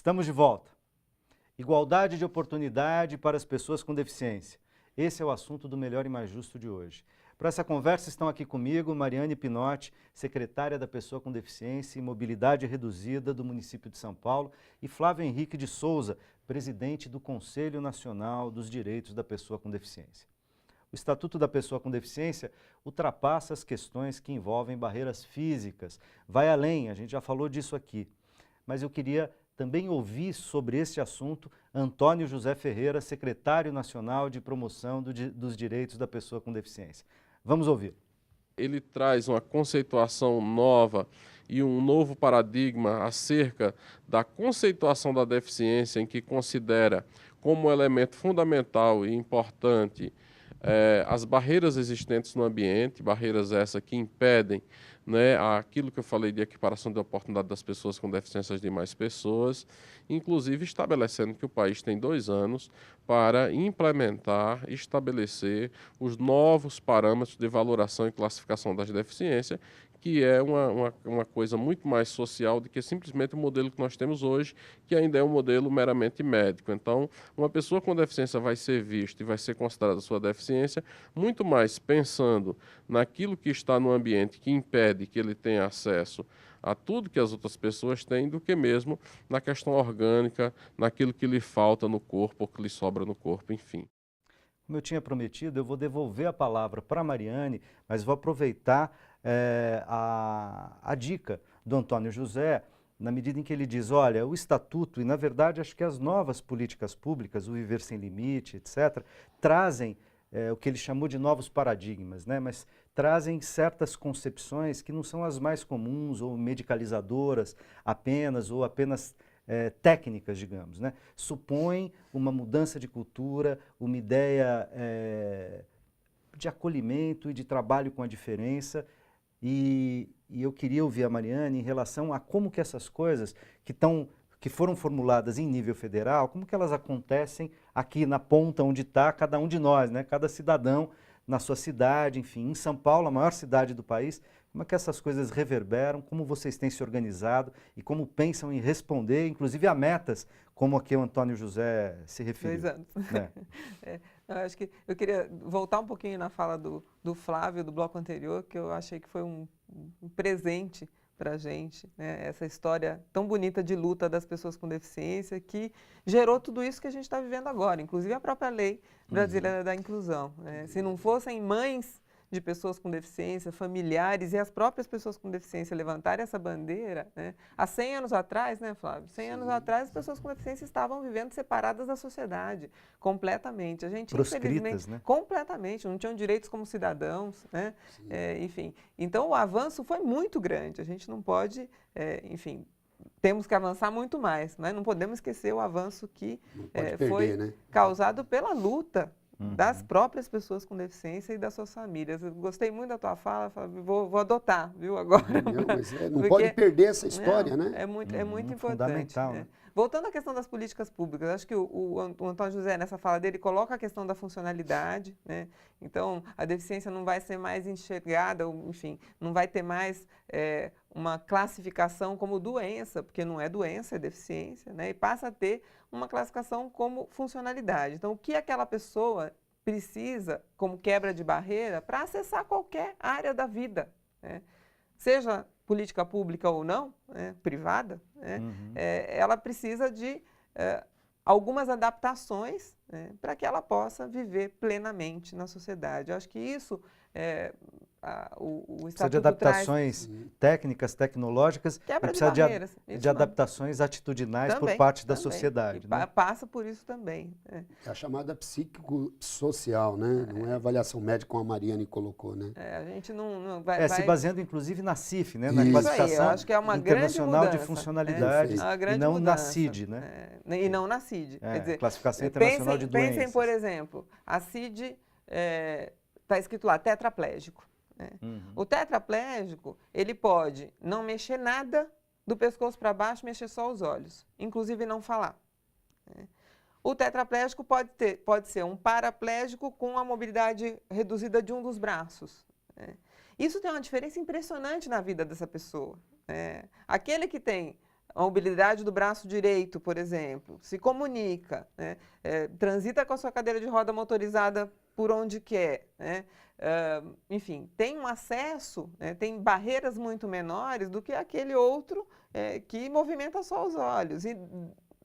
Estamos de volta. Igualdade de oportunidade para as pessoas com deficiência. Esse é o assunto do Melhor e Mais Justo de hoje. Para essa conversa estão aqui comigo Mariane Pinotti, secretária da Pessoa com Deficiência e Mobilidade Reduzida do município de São Paulo, e Flávio Henrique de Souza, presidente do Conselho Nacional dos Direitos da Pessoa com Deficiência. O Estatuto da Pessoa com Deficiência ultrapassa as questões que envolvem barreiras físicas, vai além, a gente já falou disso aqui. Mas eu queria também ouvir sobre este assunto Antônio José Ferreira, secretário nacional de promoção dos direitos da pessoa com deficiência. Vamos ouvir. Ele traz uma conceituação nova e um novo paradigma acerca da conceituação da deficiência, em que considera como elemento fundamental e importante as barreiras existentes no ambiente, barreiras essas que impedem, né, aquilo que eu falei de equiparação de oportunidade das pessoas com deficiências de mais pessoas, inclusive estabelecendo que o país tem 2 anos para implementar e estabelecer os novos parâmetros de valoração e classificação das deficiências, que é uma coisa muito mais social do que simplesmente o modelo que nós temos hoje, que ainda é um modelo meramente médico. Então, uma pessoa com deficiência vai ser vista e vai ser considerada sua deficiência muito mais pensando naquilo que está no ambiente que impede que ele tenha acesso a tudo que as outras pessoas têm, do que mesmo na questão orgânica, naquilo que lhe falta no corpo ou que lhe sobra no corpo, enfim. Como eu tinha prometido, eu vou devolver a palavra para a Mariane, mas vou aproveitar a dica do Antônio José, na medida em que ele diz, olha, o Estatuto, e na verdade acho que as novas políticas públicas, o Viver Sem Limite, etc., trazem o que ele chamou de novos paradigmas, né? Mas trazem certas concepções que não são as mais comuns ou medicalizadoras apenas, ou apenas técnicas, digamos, né? Supõem uma mudança de cultura, uma ideia de acolhimento e de trabalho com a diferença. E eu queria ouvir a Mariane em relação a como que essas coisas que foram formuladas em nível federal, como que elas acontecem aqui na ponta onde está cada um de nós, né? Cada cidadão na sua cidade, enfim, em São Paulo, a maior cidade do país, como é que essas coisas reverberam, como vocês têm se organizado e como pensam em responder, inclusive a metas, como a que o Antônio José se referiu. 2 anos. Né? Eu acho que eu queria voltar um pouquinho na fala do Flávio, do bloco anterior, que eu achei que foi um presente para a gente, né? Essa história tão bonita de luta das pessoas com deficiência que gerou tudo isso que a gente está vivendo agora, inclusive a própria lei brasileira da inclusão, né? Se não fossem mães de pessoas com deficiência, familiares e as próprias pessoas com deficiência levantarem essa bandeira, né? Há 100 anos atrás, né, Flávio? 100 anos atrás, as pessoas com deficiência estavam vivendo separadas da sociedade, completamente. A gente, infelizmente, né? completamente, não tinham direitos como cidadãos, né? Enfim, então o avanço foi muito grande. A gente não pode, enfim, temos que avançar muito mais, mas não podemos esquecer o avanço que foi causado pela luta das próprias pessoas com deficiência e das suas famílias. Eu gostei muito da tua fala, vou adotar, viu, agora. Não, mas não pode perder essa história, né? É muito importante. Fundamental, né? Voltando à questão das políticas públicas, acho que o Antônio José, nessa fala dele, coloca a questão da funcionalidade, né? Então, a deficiência não vai ser mais enxergada, enfim, não vai ter mais uma classificação como doença, porque não é doença, é deficiência, né? E passa a ter uma classificação como funcionalidade. Então, o que aquela pessoa precisa, como quebra de barreira, para acessar qualquer área da vida, né? Seja política pública ou não, né, privada, né, ela precisa de algumas adaptações, né, para que ela possa viver plenamente na sociedade. Eu acho que isso o Estatuto de adaptações técnicas, tecnológicas, e precisa de adaptações atitudinais por parte da sociedade. Né? Passa por isso também. É a chamada psicossocial, né? Não é a avaliação médica como a Mariane colocou, né? A gente não vai... Se baseando inclusive na CIF, né? Na classificação eu acho que é uma internacional grande de funcionalidade, e não mudança, na CID, né? E não na CID. Quer dizer, classificação internacional de doenças. Pensem, por exemplo, a CID está escrito lá, tetraplégico. O tetraplégico, ele pode não mexer nada do pescoço para baixo, mexer só os olhos, inclusive não falar. O tetraplégico pode ser um paraplégico com a mobilidade reduzida de um dos braços. Isso tem uma diferença impressionante na vida dessa pessoa. Aquele que tem a mobilidade do braço direito, por exemplo, se comunica, né? Transita com a sua cadeira de roda motorizada por onde quer, né? Enfim, tem um acesso, né? Tem barreiras muito menores do que aquele outro que movimenta só os olhos. E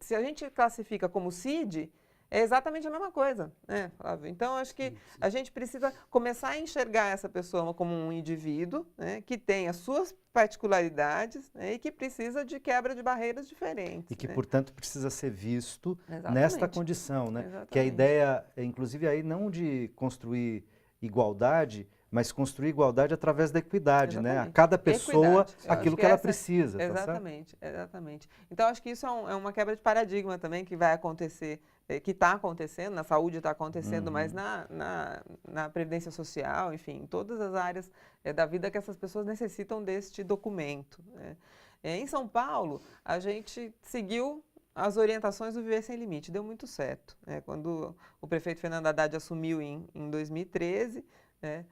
se a gente classifica como CID, é exatamente a mesma coisa, né, Flávio? Então, acho que a gente precisa começar a enxergar essa pessoa como um indivíduo, né, que tem as suas particularidades, né, e que precisa de quebra de barreiras diferentes. E que, né? portanto, precisa ser visto Exatamente. nesta condição, né? Exatamente. Que a ideia, inclusive, aí não de construir igualdade, mas construir igualdade através da equidade, né? A cada pessoa, Equidade. Eu aquilo acho que ela essa- precisa, tá certo? Exatamente, exatamente. Então, acho que isso é uma quebra de paradigma também que vai acontecer, que está acontecendo, na saúde está acontecendo, mas na previdência social, enfim, em todas as áreas da vida que essas pessoas necessitam deste documento. né? Em São Paulo, a gente seguiu as orientações do Viver Sem Limite, deu muito certo. né? Quando o prefeito Fernando Haddad assumiu em 2013, né,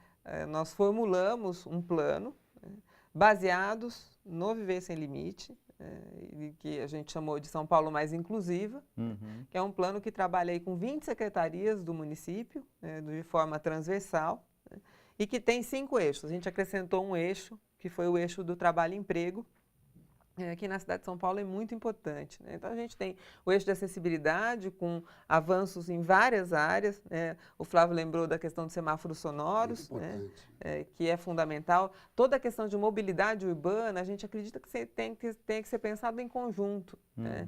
nós formulamos um plano baseados no Viver Sem Limite, que a gente chamou de São Paulo Mais Inclusiva, que é um plano que trabalha aí com 20 secretarias do município, de forma transversal, e que tem 5 eixos. A gente acrescentou um eixo, que foi o eixo do trabalho e emprego, aqui na cidade de São Paulo é muito importante. né? Então, a gente tem o eixo de acessibilidade, com avanços em várias áreas. né? O Flávio lembrou da questão dos semáforos sonoros, que é fundamental. Toda a questão de mobilidade urbana, a gente acredita que tem que ser pensado em conjunto. né?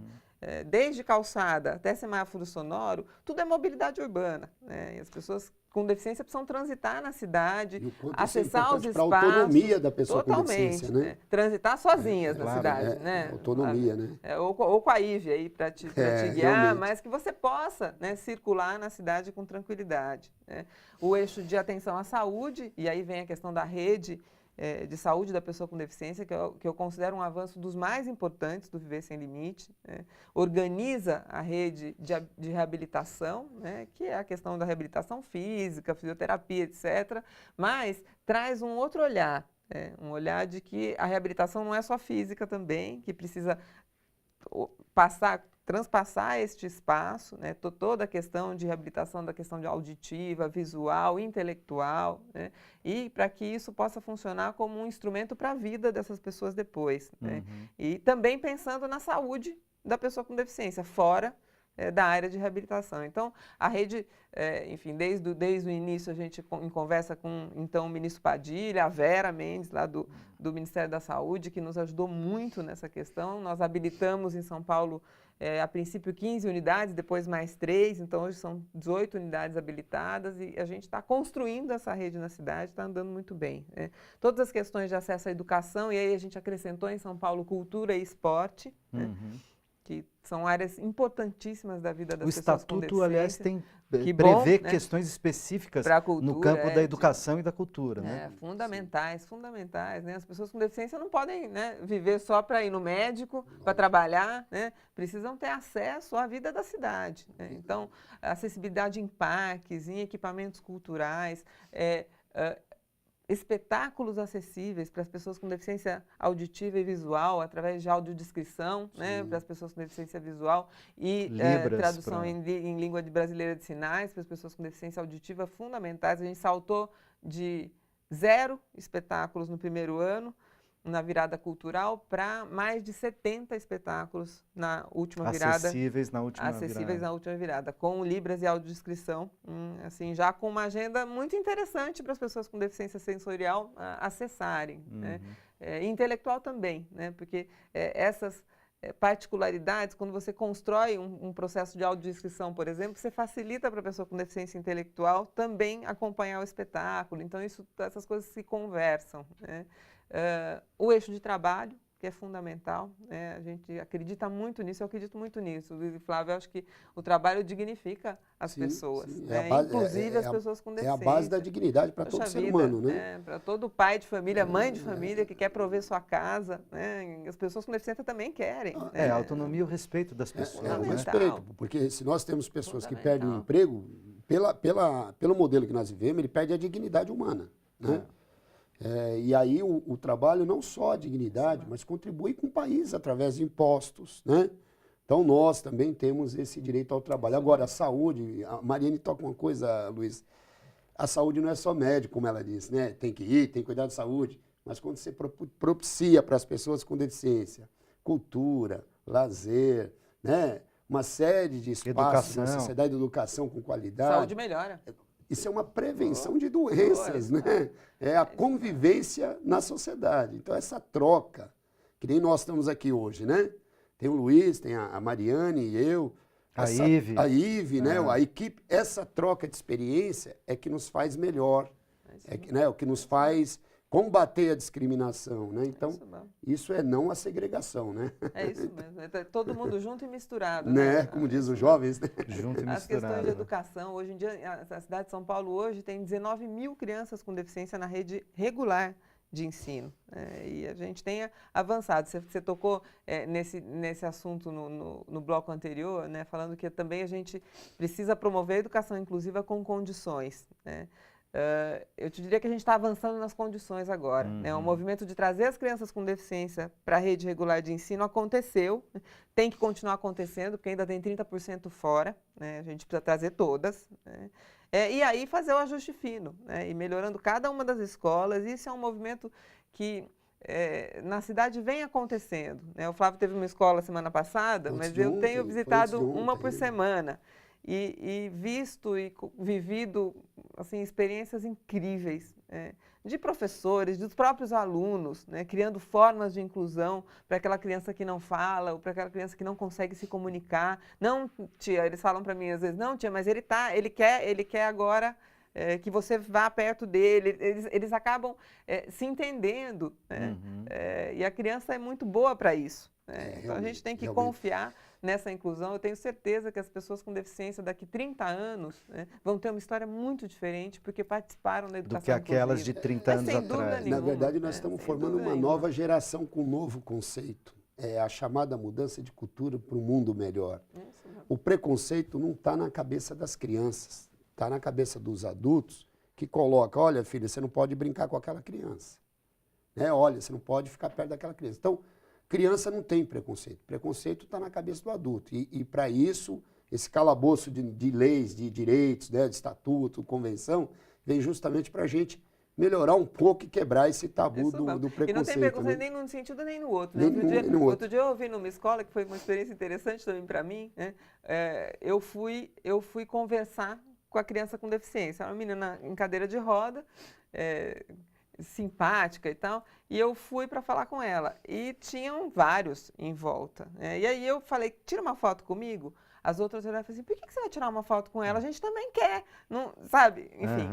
Desde calçada até semáforo sonoro, tudo é mobilidade urbana. né? E as pessoas com deficiência precisam transitar na cidade, E o quanto acessar os isso é espaços. para a autonomia da pessoa com Totalmente, deficiência, né? Transitar sozinhas na claro, cidade, né? Autonomia, né? Ou com a IVE aí para te guiar, realmente. mas que você possa circular na cidade com tranquilidade. né? O eixo de atenção à saúde, e aí vem a questão da rede de saúde da pessoa com deficiência, que eu considero um avanço dos mais importantes do Viver Sem Limite. Organiza a rede de reabilitação, que é a questão da reabilitação física, fisioterapia, etc., mas traz um outro olhar, um olhar de que a reabilitação não é só física também, que precisa transpassar este espaço, toda a questão de reabilitação da questão de auditiva, visual, intelectual, e para que isso possa funcionar como um instrumento para a vida dessas pessoas depois. E também pensando na saúde da pessoa com deficiência, fora da área de reabilitação. Então, a rede, enfim, desde o início a gente conversa com, então, o ministro Padilha, a Vera Mendes, lá do Ministério da Saúde, que nos ajudou muito nessa questão. Nós habilitamos em São Paulo, a princípio, 15 unidades, depois mais 3, então hoje são 18 unidades habilitadas e a gente está construindo essa rede na cidade, está andando muito bem. Todas as questões de acesso à educação, e aí a gente acrescentou em São Paulo cultura e esporte, que são áreas importantíssimas da vida das pessoas com deficiência. O Estatuto, aliás, prevê questões específicas cultura, no campo da educação e da cultura. né? Fundamentais. As pessoas com deficiência não podem viver só para ir no médico, para trabalhar, precisam ter acesso à vida da cidade. Então, acessibilidade em parques, em equipamentos culturais, espetáculos acessíveis para as pessoas com deficiência auditiva e visual, através de audiodescrição, para as pessoas com deficiência visual e tradução em língua brasileira de sinais para as pessoas com deficiência auditiva fundamentais. A gente saltou de 0 espetáculos no primeiro ano, na virada cultural, para mais de 70 espetáculos na última virada. Acessíveis na última virada, com libras e audiodescrição, assim, já com uma agenda muito interessante para as pessoas com deficiência sensorial acessarem. Intelectual também, porque essas particularidades, quando você constrói um processo de audiodescrição, por exemplo, você facilita para a pessoa com deficiência intelectual também acompanhar o espetáculo. Então, essas coisas se conversam. O eixo de trabalho, que é fundamental, a gente acredita muito nisso, eu acredito muito nisso. Luiz e Flávio, eu acho que o trabalho dignifica as pessoas, inclusive as pessoas com deficiência. É a base da dignidade para todo ser humano, né? Para todo pai de família, mãe de família que quer prover sua casa, as pessoas com deficiência também querem. A autonomia e o respeito das pessoas. O respeito, porque se nós temos pessoas que perdem o emprego, pelo modelo que nós vivemos, ele perde a dignidade humana, né? E aí o trabalho não só a dignidade, mas contribui com o país através de impostos, né? Então nós também temos esse direito ao trabalho. Agora, a saúde, a Mariane toca uma coisa, Luiz, a saúde não é só médico, como ela disse, né? Tem que ir, tem que cuidar da saúde, mas quando você propicia para as pessoas com deficiência, cultura, lazer, né? Uma série de espaços na sociedade, educação com qualidade. Saúde melhora. Isso é uma prevenção de doenças, né? É a convivência na sociedade. Então, essa troca, que nem nós estamos aqui hoje, né? Tem o Luiz, tem a Mariane e eu. A Ive, né? A equipe. Essa troca de experiência é que nos faz melhor. É o que nos faz combater a discriminação, né? Então, isso é não a segregação, né? É isso mesmo. É todo mundo junto e misturado, né? Como diz os jovens, né? Junto e misturado. As questões de educação, hoje em dia, a cidade de São Paulo hoje tem 19 mil crianças com deficiência na rede regular de ensino. E a gente tem avançado. Você tocou nesse assunto no bloco anterior, né? Falando que também a gente precisa promover a educação inclusiva com condições, né? Eu te diria que a gente está avançando nas condições agora. Né? O movimento de trazer as crianças com deficiência para a rede regular de ensino aconteceu, tem que continuar acontecendo, porque ainda tem 30% fora, né? A gente precisa trazer todas, né? E aí fazer o ajuste fino, né? E melhorando cada uma das escolas. Isso é um movimento que na cidade vem acontecendo, né? O Flávio teve uma escola semana passada, mas eu tenho visitado uma por semana. E visto e vivido assim, experiências incríveis, de professores, dos próprios alunos, né, criando formas de inclusão para aquela criança que não fala ou para aquela criança que não consegue se comunicar. Não, tia, eles falam para mim às vezes, não, tia, mas ele quer agora que você vá perto dele. Eles acabam se entendendo, né? E a criança é muito boa para isso. Então a gente tem que confiar nessa inclusão. Eu tenho certeza que as pessoas com deficiência daqui 30 anos, né, vão ter uma história muito diferente porque participaram da educação inclusiva. Do que aquelas de 30 anos atrás. Na verdade, nós estamos formando uma nova geração com um novo conceito. É a chamada mudança de cultura para um mundo melhor. O preconceito não está na cabeça das crianças, está na cabeça dos adultos que colocam, olha, filha, você não pode brincar com aquela criança. Né? Olha, você não pode ficar perto daquela criança. Então, criança não tem preconceito. Preconceito está na cabeça do adulto. E para isso, esse calabouço de leis, de direitos, né, de estatuto, convenção, vem justamente para a gente melhorar um pouco e quebrar esse tabu do preconceito. E não tem preconceito, né? Nem num sentido nem no outro. Né? Outro dia eu ouvi numa escola, que foi uma experiência interessante também para mim, né? Eu fui conversar com a criança com deficiência. Era uma menina em cadeira de roda, simpática e tal, e eu fui para falar com ela. E tinham vários em volta. E aí eu falei, tira uma foto comigo. As outras olharam e falaram assim, por que você vai tirar uma foto com ela? A gente também quer, não, sabe? Enfim,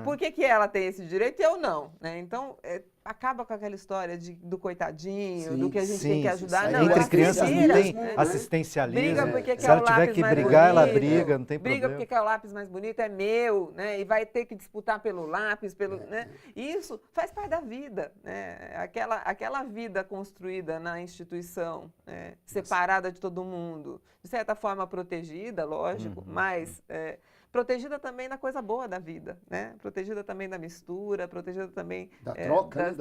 por que ela tem esse direito e eu não? Né? Então, acaba com aquela história do coitadinho, do que a gente tem que ajudar. Não, entre crianças não tem assistencialismo. Briga porque se ela tiver que brigar, ela briga, não tem problema. Briga porque é o lápis mais bonito, é meu, né? E vai ter que disputar pelo lápis, né? Isso faz parte da vida, né? Aquela vida construída na instituição, né? Separada de todo mundo, de certa forma protegida, lógico, mas protegida também da coisa boa da vida, né? Protegida também da mistura, protegida também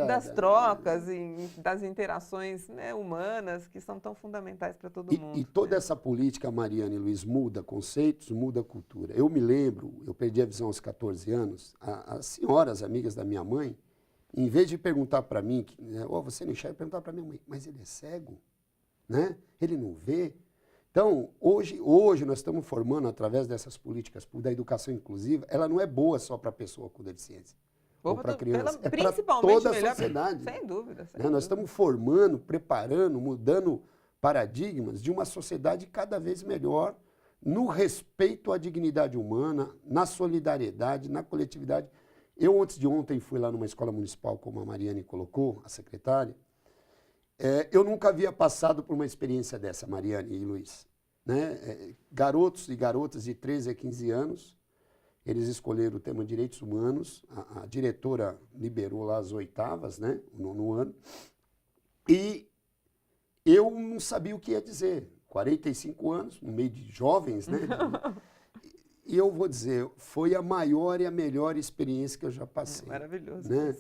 das trocas e das interações, né, humanas que são tão fundamentais para todo mundo. E toda essa política, Mariane e Luiz, muda conceitos, muda cultura. Eu me lembro, eu perdi a visão aos 14 anos, as senhoras amigas da minha mãe, em vez de perguntar para mim, você não enxerga, perguntar para minha mãe, mas ele é cego? Né? Ele não vê? Então, hoje nós estamos formando, através dessas políticas da educação inclusiva, ela não é boa só para a pessoa com deficiência, ou para a criança, é para toda a sociedade. Sem dúvida. Nós estamos formando, preparando, mudando paradigmas de uma sociedade cada vez melhor no respeito à dignidade humana, na solidariedade, na coletividade. Eu, antes de ontem, fui lá numa escola municipal, como a Mariane colocou, a secretária. Eu nunca havia passado por uma experiência dessa, Mariane e Luiz. Né? Garotos e garotas de 13 a 15 anos, eles escolheram o tema Direitos Humanos, a diretora liberou lá as 8º, né, no ano, e eu não sabia o que ia dizer. 45 anos, no meio de jovens, né? E eu vou dizer, foi a maior e a melhor experiência que eu já passei. Maravilhoso. Né?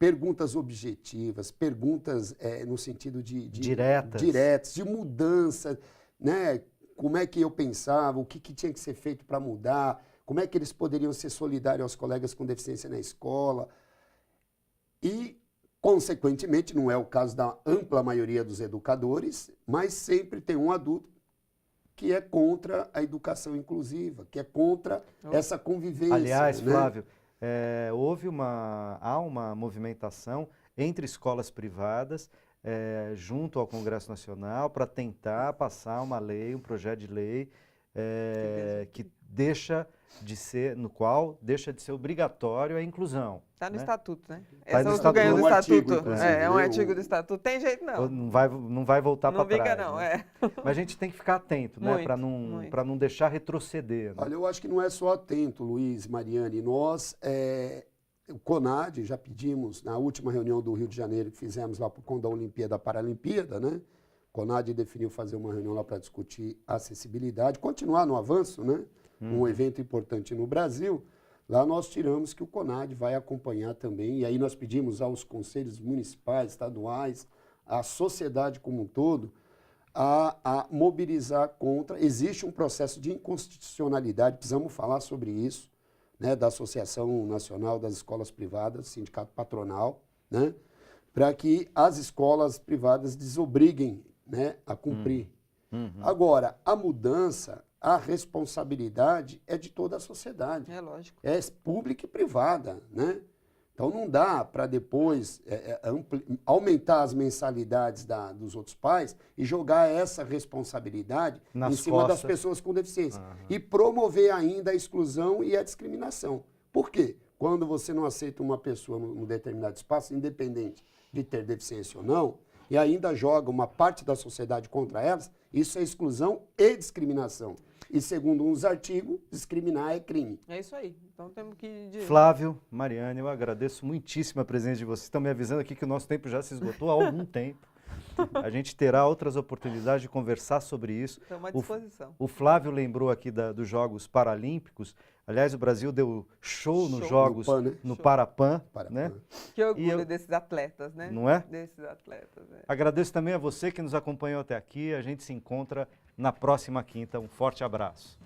perguntas objetivas, perguntas no sentido de Diretas. de mudança, né? Como é que eu pensava, o que tinha que ser feito para mudar, como é que eles poderiam ser solidários aos colegas com deficiência na escola. E, consequentemente, não é o caso da ampla maioria dos educadores, mas sempre tem um adulto que é contra a educação inclusiva, que é contra essa convivência. Aliás, né? Flávio, há uma movimentação entre escolas privadas junto ao Congresso Nacional para tentar passar uma lei, um projeto de lei que deixa de ser, no qual deixa de ser obrigatório a inclusão. Está no né? estatuto, né? Tá Essa no é o que ganhou do estatuto. Um artigo, estatuto. inclusive, É um né? artigo do estatuto. Tem jeito não. Não vai voltar para Não trás. fica não, né? Mas a gente tem que ficar atento, né? Muito, Para muito. não deixar retroceder. Né? Olha, eu acho que não é só atento, Luiz, Mariane. Nós, o CONAD, já pedimos, na última reunião do Rio de Janeiro que fizemos lá por conta da Olimpíada, Paralimpíada, né? O CONAD definiu fazer uma reunião lá para discutir acessibilidade, continuar no avanço, né? Um evento importante no Brasil. Lá nós tiramos que o CONAD vai acompanhar também, e aí nós pedimos aos conselhos municipais, estaduais, à sociedade como um todo, a mobilizar contra. Existe um processo de inconstitucionalidade, precisamos falar sobre isso, né, da Associação Nacional das Escolas Privadas, Sindicato Patronal, né, para que as escolas privadas desobriguem, né, a cumprir. Agora, a mudança, a responsabilidade é de toda a sociedade. É lógico. É pública e privada, né? Então não dá para depois aumentar as mensalidades dos outros pais e jogar essa responsabilidade em cima das pessoas com deficiência. E promover ainda a exclusão e a discriminação. Por quê? Quando você não aceita uma pessoa num determinado espaço, independente de ter deficiência ou não, e ainda joga uma parte da sociedade contra elas, isso é exclusão e discriminação. E segundo uns artigos, discriminar é crime. É isso aí. Então temos que... Flávio, Mariane, eu agradeço muitíssimo a presença de vocês. Estão me avisando aqui que o nosso tempo já se esgotou há algum tempo. A gente terá outras oportunidades de conversar sobre isso. Estamos à disposição. O Flávio lembrou aqui dos Jogos Paralímpicos. Aliás, o Brasil deu show nos Jogos no PAN, né? no Parapan. Parapan. Né? Que orgulho desses atletas, né? Não é? Desses atletas. Agradeço também a você que nos acompanhou até aqui. A gente se encontra na próxima quinta. Um forte abraço.